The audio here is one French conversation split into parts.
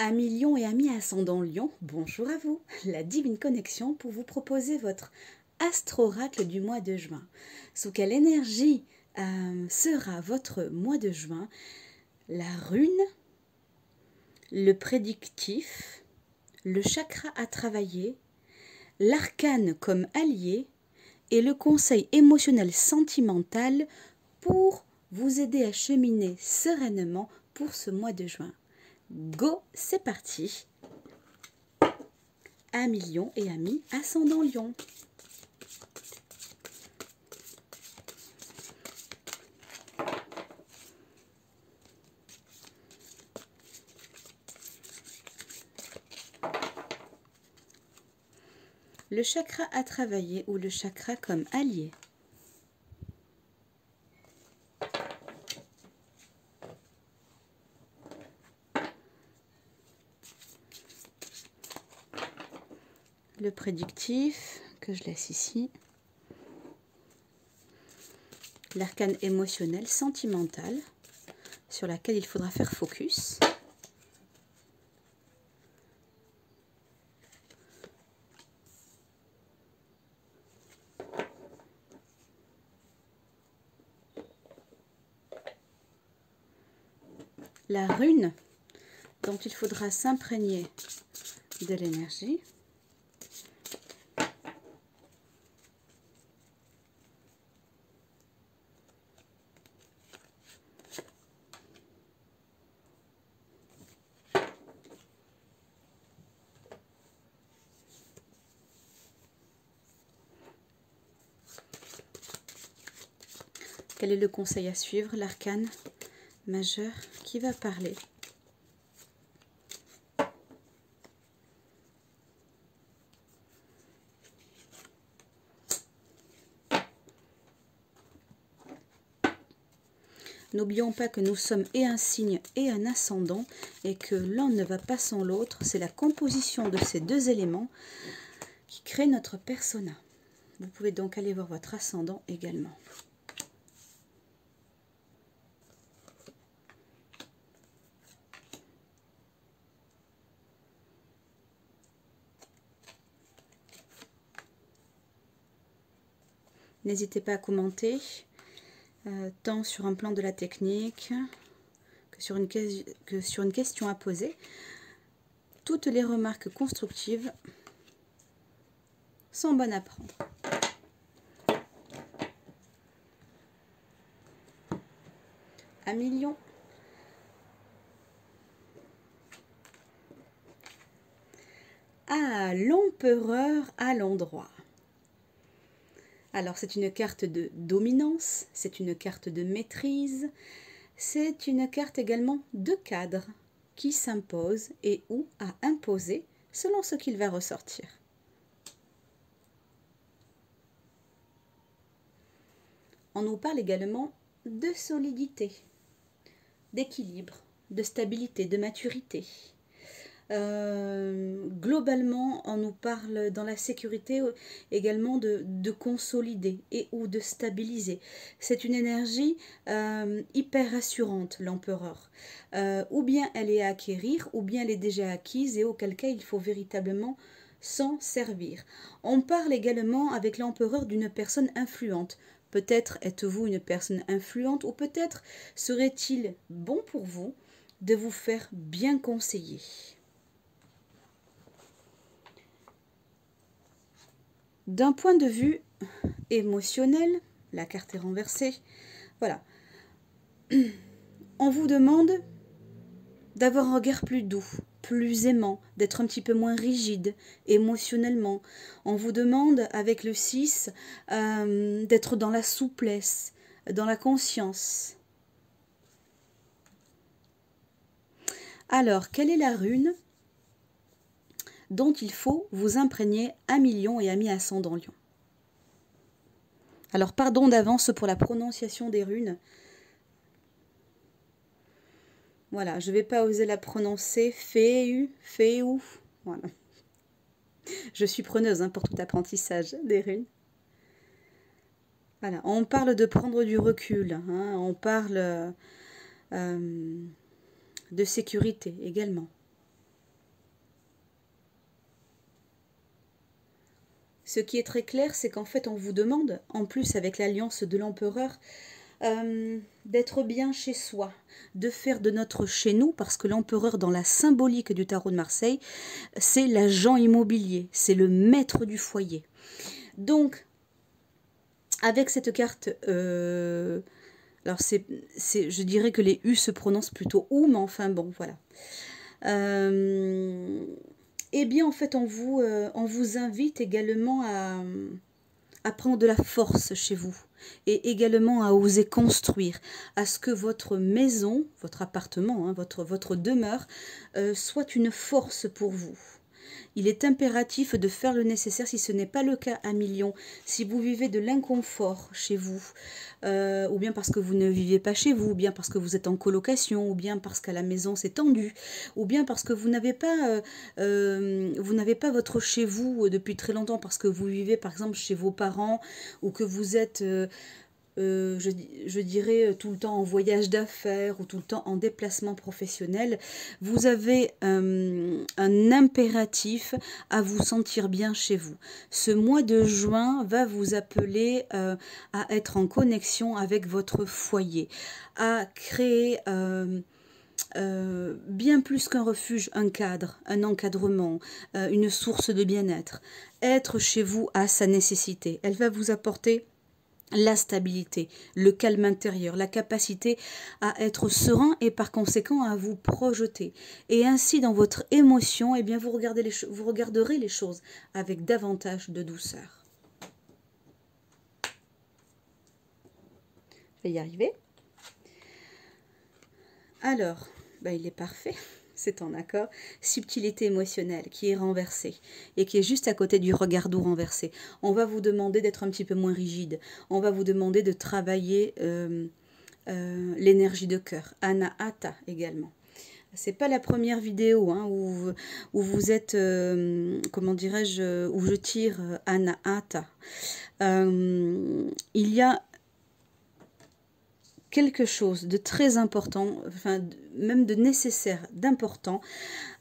Amis Lion et amis ascendant Lion, bonjour à vous, la divine connexion pour vous proposer votre astro-oracle du mois de juin. Sous quelle énergie sera votre mois de juin? La rune, le prédictif, le chakra à travailler, l'arcane comme allié et le conseil émotionnel sentimental pour vous aider à cheminer sereinement pour ce mois de juin. Go, c'est parti. Amis Lion et amis ascendant Lion. Le chakra à travailler ou le chakra comme allié. Le prédictif, que je laisse ici. L'arcane émotionnel, sentimental, sur laquelle il faudra faire focus. La rune, dont il faudra s'imprégner de l'énergie. Quel est le conseil à suivre? L'arcane majeur qui va parler. N'oublions pas que nous sommes et un signe et un ascendant et que l'un ne va pas sans l'autre. C'est la composition de ces deux éléments qui crée notre persona. Vous pouvez donc aller voir votre ascendant également. N'hésitez pas à commenter, tant sur un plan de la technique que sur une question à poser. Toutes les remarques constructives sont bonnes à prendre. Amis Lion. Ah, l'empereur à l'endroit. Alors, c'est une carte de dominance, c'est une carte de maîtrise, c'est une carte également de cadre qui s'impose et ou à imposer selon ce qu'il va ressortir. On nous parle également de solidité, d'équilibre, de stabilité, de maturité. Globalement, on nous parle dans la sécurité également de consolider et ou de stabiliser. C'est une énergie hyper rassurante, l'empereur. Ou bien elle est à acquérir, ou bien elle est déjà acquise et auquel cas il faut véritablement s'en servir. On parle également avec l'empereur d'une personne influente. Peut-être êtes-vous une personne influente ou peut-être serait-il bon pour vous de vous faire bien conseiller. D'un point de vue émotionnel, la carte est renversée, voilà. On vous demande d'avoir un regard plus doux, plus aimant, d'être un petit peu moins rigide émotionnellement. On vous demande, avec le 6, d'être dans la souplesse, dans la conscience. Alors, quelle est la rune dont il faut vous imprégner amis Lion et amis ascendant Lion? Alors, pardon d'avance pour la prononciation des runes. Voilà, je ne vais pas oser la prononcer. Féu. Voilà. Je suis preneuse pour tout apprentissage des runes. Voilà, on parle de prendre du recul. Hein, on parle de sécurité également. Ce qui est très clair, c'est qu'en fait, on vous demande, en plus avec l'alliance de l'empereur, d'être bien chez soi, de faire de notre chez nous, parce que l'empereur dans la symbolique du tarot de Marseille, c'est l'agent immobilier, c'est le maître du foyer. Donc, avec cette carte, alors je dirais que les U se prononcent plutôt OU, mais enfin bon, voilà. Eh bien, en fait, on vous invite également à prendre de la force chez vous et également à oser construire, à ce que votre maison, votre appartement, hein, votre demeure soit une force pour vous. Il est impératif de faire le nécessaire si ce n'est pas le cas à millions. Si vous vivez de l'inconfort chez vous, ou bien parce que vous ne vivez pas chez vous, ou bien parce que vous êtes en colocation, ou bien parce qu'à la maison c'est tendu, ou bien parce que vous n'avez pas votre chez vous depuis très longtemps, parce que vous vivez par exemple chez vos parents, ou que vous êtes... je dirais tout le temps en voyage d'affaires ou tout le temps en déplacement professionnel, vous avez un impératif à vous sentir bien chez vous. Ce mois de juin va vous appeler à être en connexion avec votre foyer, à créer bien plus qu'un refuge, un cadre, un encadrement, une source de bien-être. Être chez vous a sa nécessité. Elle va vous apporter la stabilité, le calme intérieur, la capacité à être serein et par conséquent à vous projeter. Et ainsi dans votre émotion, eh bien vous regarderez les choses avec davantage de douceur. Je vais y arriver. Alors, il est parfait. C'est en accord, subtilité émotionnelle qui est renversée et qui est juste à côté du regard doux renversé. On va vous demander d'être un petit peu moins rigide. On va vous demander de travailler l'énergie de cœur. Anahata également. C'est pas la première vidéo hein, où vous êtes, comment dirais-je, où je tire Anahata. Il y a quelque chose de très important, enfin même de nécessaire, d'important,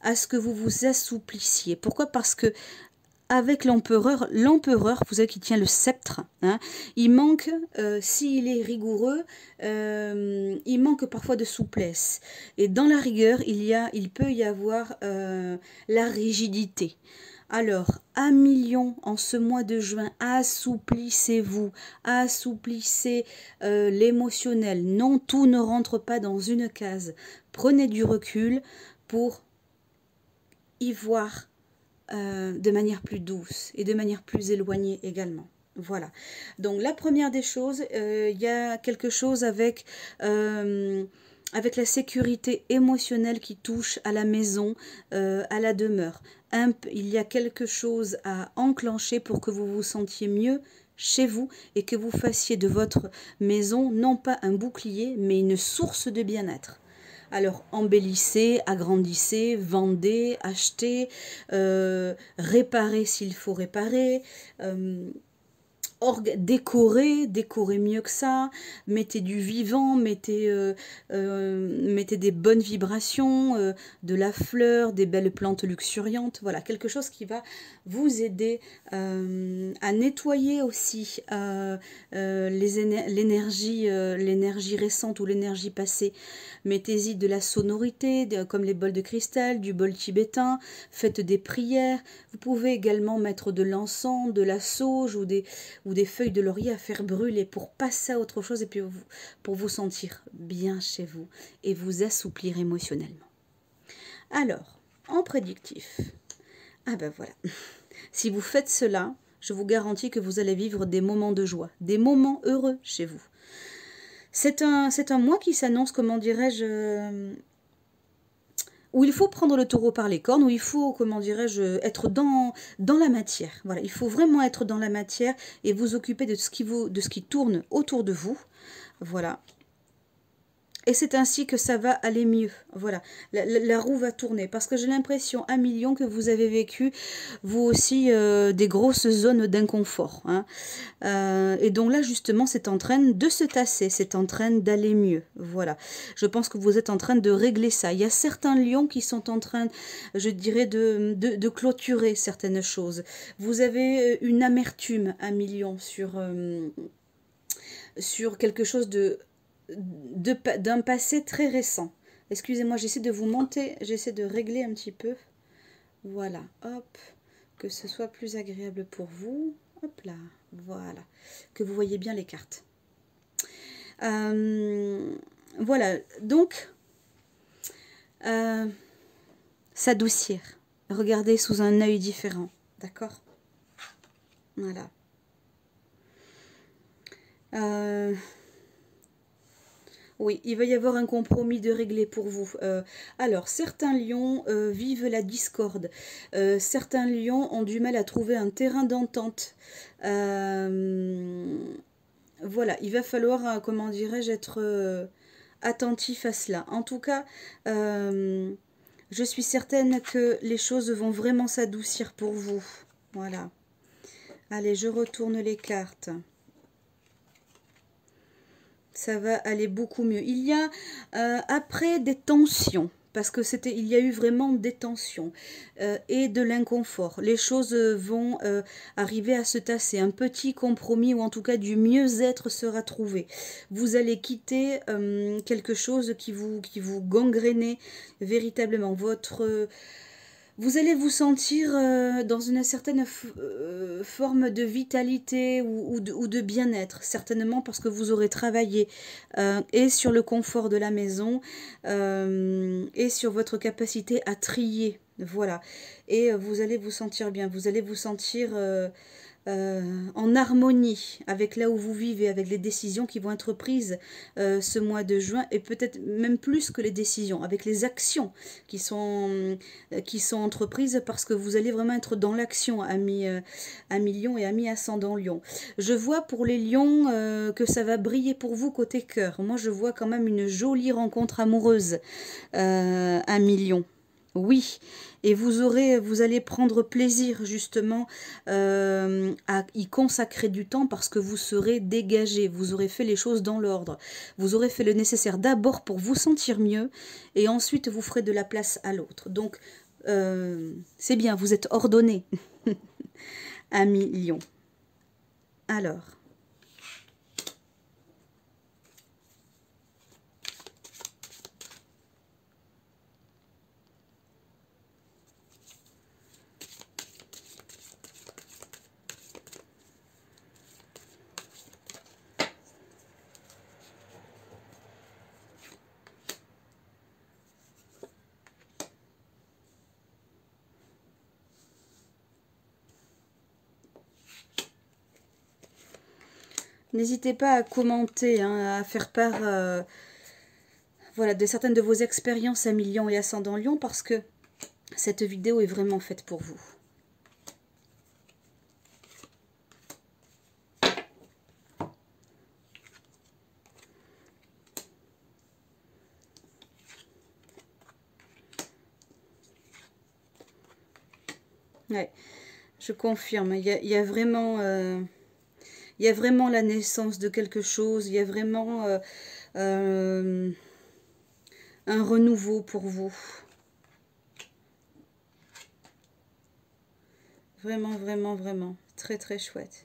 à ce que vous vous assouplissiez. Pourquoi? Parce que avec l'empereur, vous savez qui tient le sceptre, hein, il manque, s'il est rigoureux, il manque parfois de souplesse. Et dans la rigueur, il peut y avoir la rigidité. Alors, à millions en ce mois de juin, assouplissez-vous, assouplissez l'émotionnel. Non, tout ne rentre pas dans une case. Prenez du recul pour y voir de manière plus douce et de manière plus éloignée également. Voilà. Donc, la première des choses, il y a quelque chose avec la sécurité émotionnelle qui touche à la maison, à la demeure. Il y a quelque chose à enclencher pour que vous vous sentiez mieux chez vous et que vous fassiez de votre maison non pas un bouclier mais une source de bien-être. Alors embellissez, agrandissez, vendez, achetez, réparez s'il faut réparer, décorer mieux que ça, mettez du vivant, mettez des bonnes vibrations, de la fleur, des belles plantes luxuriantes, voilà, quelque chose qui va vous aider à nettoyer aussi l'énergie récente ou l'énergie passée. Mettez-y de la sonorité, comme les bols de cristal, du bol tibétain, faites des prières. Vous pouvez également mettre de l'encens, de la sauge ou des feuilles de laurier à faire brûler pour passer à autre chose et puis pour vous sentir bien chez vous et vous assouplir émotionnellement. Alors, en prédictif, voilà. Si vous faites cela, je vous garantis que vous allez vivre des moments de joie, des moments heureux chez vous. C'est un mois qui s'annonce, comment dirais-je, où il faut prendre le taureau par les cornes, où il faut, comment dirais-je, être dans la matière. Voilà, il faut vraiment être dans la matière et vous occuper de ce qui tourne autour de vous. Voilà. Et c'est ainsi que ça va aller mieux. Voilà, la roue va tourner. Parce que j'ai l'impression, à million, que vous avez vécu, vous aussi, des grosses zones d'inconfort. Hein. Et donc là, justement, c'est en train de se tasser. C'est en train d'aller mieux. Voilà. Je pense que vous êtes en train de régler ça. Il y a certains lions qui sont en train, je dirais, de clôturer certaines choses. Vous avez une amertume, à million, sur quelque chose d'un passé très récent. Excusez-moi, j'essaie de vous monter, j'essaie de régler un petit peu. Voilà, hop, que ce soit plus agréable pour vous. Hop là, voilà, que vous voyez bien les cartes. Voilà, donc, s'adoucir. Regardez sous un œil différent, d'accord? Voilà. Oui, il va y avoir un compromis de régler pour vous. Alors, certains lions vivent la discorde. Certains lions ont du mal à trouver un terrain d'entente. Voilà, il va falloir, comment dirais-je, être attentif à cela. En tout cas, je suis certaine que les choses vont vraiment s'adoucir pour vous. Voilà. Allez, je retourne les cartes. Ça va aller beaucoup mieux. Il y a après des tensions, parce que il y a eu vraiment des tensions et de l'inconfort. Les choses vont arriver à se tasser. Un petit compromis ou en tout cas du mieux-être sera trouvé. Vous allez quitter quelque chose qui vous gangrénait véritablement. Vous allez vous sentir dans une certaine forme de vitalité ou de bien-être, certainement parce que vous aurez travaillé et sur le confort de la maison et sur votre capacité à trier. Voilà. Et vous allez vous sentir bien, vous allez vous sentir en harmonie avec là où vous vivez, avec les décisions qui vont être prises ce mois de juin, et peut-être même plus que les décisions, avec les actions qui sont entreprises, parce que vous allez vraiment être dans l'action, amis lion et amis ascendant lion. Je vois pour les lions que ça va briller pour vous côté cœur. Moi, je vois quand même une jolie rencontre amoureuse, amis lion. Oui, et vous allez prendre plaisir justement à y consacrer du temps parce que vous serez dégagé, vous aurez fait les choses dans l'ordre, vous aurez fait le nécessaire d'abord pour vous sentir mieux et ensuite vous ferez de la place à l'autre. Donc c'est bien, vous êtes ordonné, ami lion. Alors... N'hésitez pas à commenter, hein, à faire part voilà, de certaines de vos expériences à Lion et ascendant Lion, parce que cette vidéo est vraiment faite pour vous. Ouais, je confirme, il y a vraiment... il y a vraiment la naissance de quelque chose, il y a vraiment un renouveau pour vous. Vraiment, vraiment, vraiment. Très, très chouette.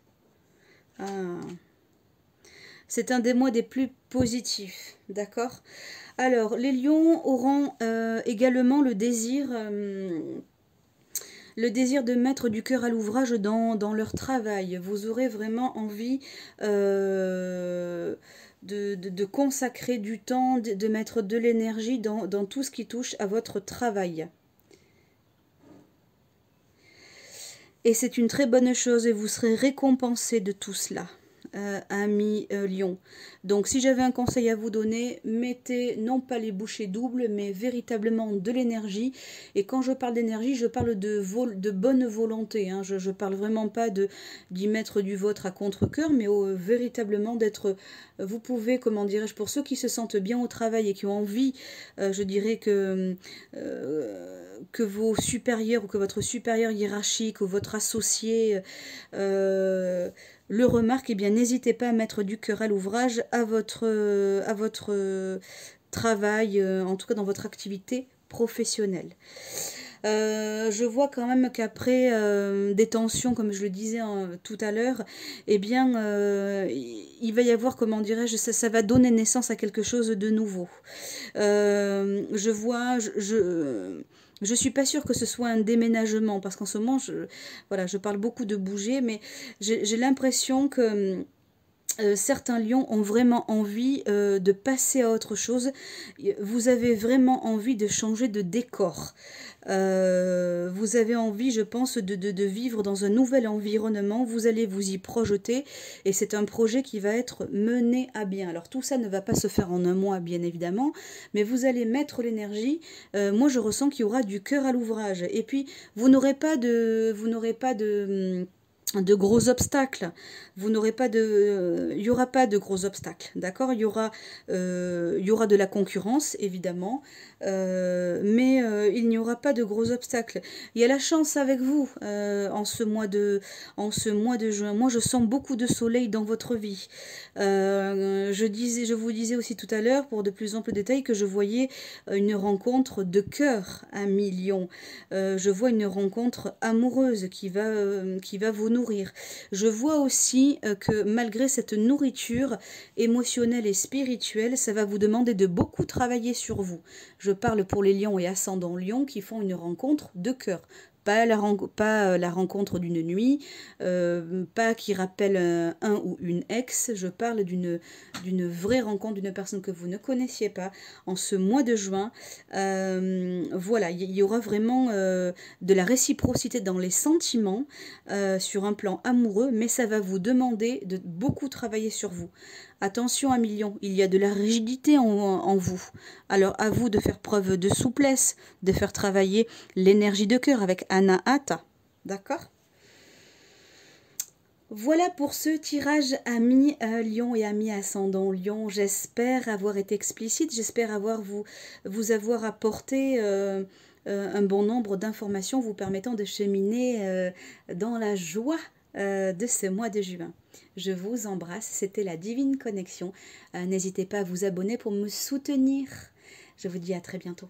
Ah. C'est un des mois des plus positifs, d'accord? Alors, les lions auront également le désir de mettre du cœur à l'ouvrage dans leur travail. Vous aurez vraiment envie de consacrer du temps, de mettre de l'énergie dans tout ce qui touche à votre travail. Et c'est une très bonne chose et vous serez récompensé de tout cela. amis Lion. Donc si j'avais un conseil à vous donner, mettez non pas les bouchées doubles, mais véritablement de l'énergie. Et quand je parle d'énergie, je parle de bonne volonté. Hein. Je parle vraiment pas d'y mettre du vôtre à contre-cœur, mais véritablement d'être... Vous pouvez, comment dirais-je, pour ceux qui se sentent bien au travail et qui ont envie, je dirais que vos supérieurs ou que votre supérieur hiérarchique ou votre associé le remarque, eh bien n'hésitez pas à mettre du cœur à l'ouvrage, à votre travail, en tout cas dans votre activité professionnelle. Je vois quand même qu'après des tensions, comme je le disais tout à l'heure, eh bien, il va y avoir, comment dirais-je, ça va donner naissance à quelque chose de nouveau. Je vois, je suis pas sûre que ce soit un déménagement, parce qu'en ce moment, voilà, je parle beaucoup de bouger, mais j'ai l'impression que certains lions ont vraiment envie de passer à autre chose. Vous avez vraiment envie de changer de décor. Vous avez envie, je pense, de vivre dans un nouvel environnement. Vous allez vous y projeter et c'est un projet qui va être mené à bien. Alors tout ça ne va pas se faire en un mois, bien évidemment, mais vous allez mettre l'énergie. Moi, je ressens qu'il y aura du cœur à l'ouvrage. Et puis, vous n'aurez pas de gros obstacles, vous n'aurez pas il y aura pas de gros obstacles, d'accord, il y aura de la concurrence évidemment, mais il n'y aura pas de gros obstacles. Il y a la chance avec vous en ce mois de juin. Moi je sens beaucoup de soleil dans votre vie. Je vous disais aussi tout à l'heure pour de plus amples détails que je voyais une rencontre de cœur à Lion. Je vois une rencontre amoureuse qui va vous nourrir. Je vois aussi que malgré cette nourriture émotionnelle et spirituelle, ça va vous demander de beaucoup travailler sur vous. Je parle pour les lions et ascendants lions qui font une rencontre de cœur. Pas la rencontre d'une nuit, pas qui rappelle un ou une ex. Je parle d'une vraie rencontre d'une personne que vous ne connaissiez pas en ce mois de juin. Voilà, il y aura vraiment de la réciprocité dans les sentiments sur un plan amoureux, mais ça va vous demander de beaucoup travailler sur vous. Attention à Lion, il y a de la rigidité en vous. Alors à vous de faire preuve de souplesse, de faire travailler l'énergie de cœur avec Anahata. D'accord ? Voilà pour ce tirage ami Lion et ami ascendant Lion. J'espère avoir été explicite, j'espère vous avoir apporté un bon nombre d'informations vous permettant de cheminer dans la joie de ce mois de juin. Je vous embrasse, c'était la Divine Connexion. N'hésitez pas à vous abonner pour me soutenir. Je vous dis à très bientôt.